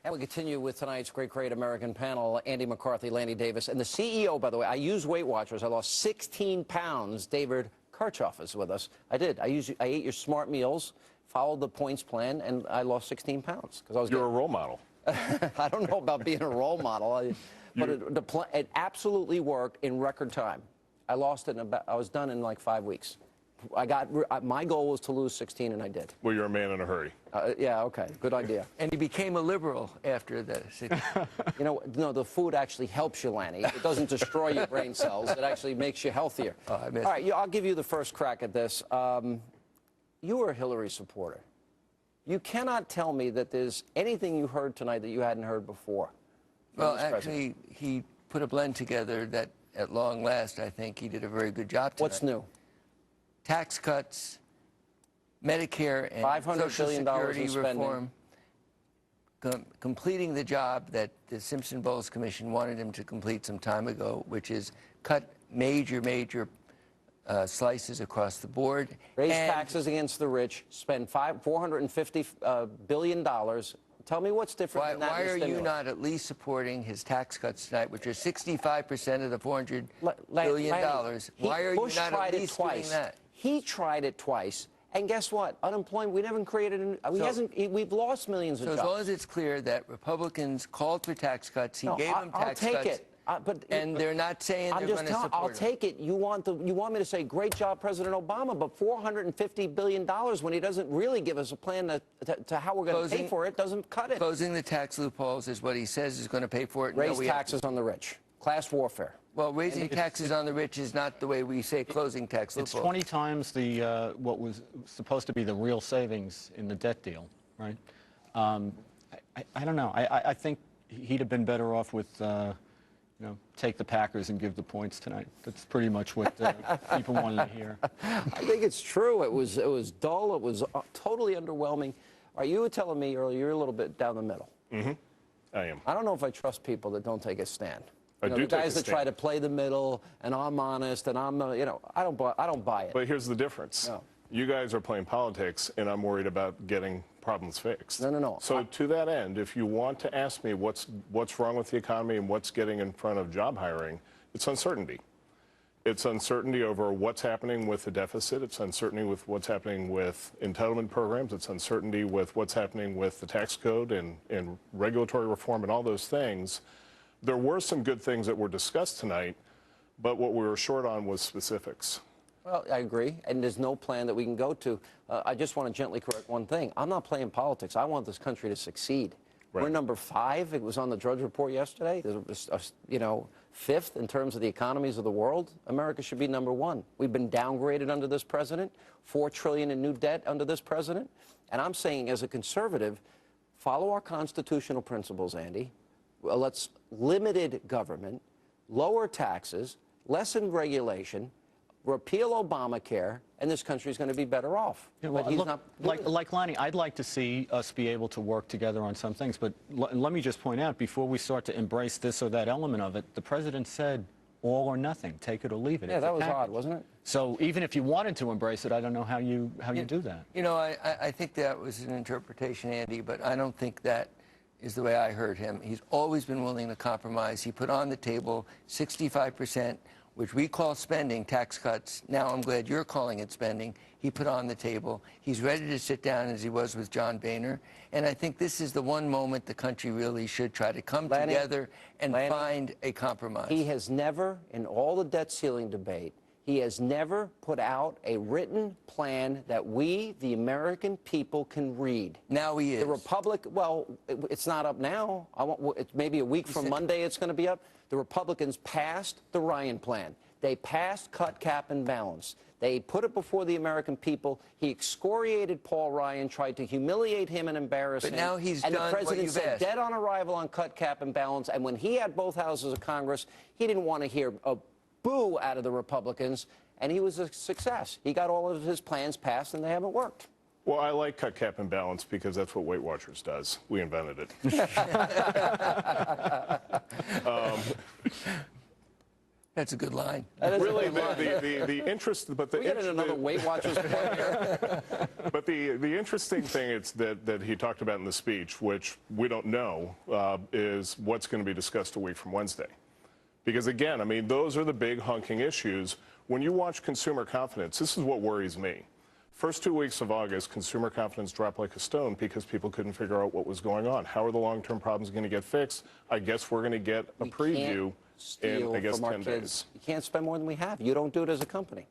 And we continue with tonight's great American panel, Andy McCarthy, Lanny Davis, and the CEO, by the way. I use Weight Watchers. I lost 16 pounds. David Kirchhoff is with us. I did. I ate your smart meals, followed the points plan, and I lost 16 pounds. You're a role model. I don't know about being a role model, but it absolutely worked in record time. I lost it I was done in like 5 weeks. My goal was to lose 16, and I did. Well, you're a man in a hurry. Yeah, okay, good idea. And he became a liberal after that. You know, no, the food actually helps you, Lanny. It doesn't destroy your brain cells. It actually makes you healthier. Oh, all right, I'll give you the first crack at this. You were a Hillary supporter. You cannot tell me that there's anything you heard tonight that you hadn't heard before. Well, actually, he put a blend together that, at long last, I think he did a very good job tonight. What's new? Tax cuts, Medicare, and $500 Social billion Security in spending. reform, completing the job that the Simpson-Bowles Commission wanted him to complete some time ago, which is cut major slices across the board. Raise taxes against the rich, spend $450 billion. Tell me what's different than that. Why are you not at least supporting his tax cuts tonight, which are 65% of the $400 billion? Why are you not at least doing that? He tried it twice, and guess what? Unemployment, we haven't created, we've lost millions of jobs. So as long as it's clear that Republicans called for tax cuts, he gave them tax cuts. I'll take it. And they're not saying they're going to support I'll take it. You want me to say, great job, President Obama, but $450 billion when he doesn't really give us a plan to how we're going to pay for it, doesn't cut it. Closing the tax loopholes is what he says is going to pay for it. Raise taxes on the rich. Class warfare. Well, raising taxes on the rich is not the way we say closing tax loopholes. It's 20 times the what was supposed to be the real savings in the debt deal, right? I don't know. I think he'd have been better off with take the Packers and give the points tonight. That's pretty much what people wanted to hear. I think it's true. It was dull. It was totally underwhelming. You were telling me earlier you're a little bit down the middle. Mm-hmm. I am. I don't know if I trust people that don't take a stand. The guys that try to play the middle, and I'm honest, and I'm, I don't buy it. But here's the difference. No. You guys are playing politics, and I'm worried about getting problems fixed. No. So to that end, if you want to ask me what's wrong with the economy and what's getting in front of job hiring, it's uncertainty. It's uncertainty over what's happening with the deficit. It's uncertainty with what's happening with entitlement programs. It's uncertainty with what's happening with the tax code and regulatory reform and all those things. There were some good things that were discussed tonight, but what we were short on was specifics. Well, I agree, and there's no plan that we can go to. I just want to gently correct one thing. I'm not playing politics. I want this country to succeed. Right. We're number 5. It was on the Drudge Report yesterday. Fifth in terms of the economies of the world. America should be number 1. We've been downgraded under this president, $4 trillion in new debt under this president. And I'm saying, as a conservative, follow our constitutional principles, Andy. Let's limited government, lower taxes, lessen regulation, repeal Obamacare, and this country is going to be better off. Yeah, well, like Lanny, I'd like to see us be able to work together on some things, but let me just point out, before we start to embrace this or that element of it, the president said all or nothing, take it or leave it. Yeah, that was odd, wasn't it? So even if you wanted to embrace it, I don't know how you do that. I think that was an interpretation, Andy, but I don't think that is the way I heard him. He's always been willing to compromise. He put on the table 65%, which we call spending, tax cuts. Now I'm glad you're calling it spending. He put on the table. He's ready to sit down as he was with John Boehner. And I think this is the one moment the country really should try to come together and find a compromise. He has never, in all the debt ceiling debate, he has never put out a written plan that we, the American people, can read. Now he is. The Republic, well, it's not up now. It's maybe a week from Monday it's going to be up. The Republicans passed the Ryan plan. They passed cut, cap, and balance. They put it before the American people. He excoriated Paul Ryan, tried to humiliate him and embarrass him. But now he's done And the president said dead on arrival on cut, cap, and balance. And when he had both houses of Congress, he didn't want to hear a boo out of the Republicans, and he was a success. He got all of his plans passed, and they haven't worked. Well, I like cut, cap, and balance because that's what Weight Watchers does. We invented it. That's a good line. Really, the interest, but the We get another Weight Watchers point here. But the interesting thing is that he talked about in the speech, which we don't know, is what's going to be discussed a week from Wednesday. Because again, I mean, those are the big hunking issues. When you watch consumer confidence, this is what worries me. First 2 weeks of August, consumer confidence dropped like a stone because people couldn't figure out what was going on. How are the long-term problems going to get fixed? I guess we're going to get a preview in, I guess, 10 days. You can't spend more than we have. You don't do it as a company.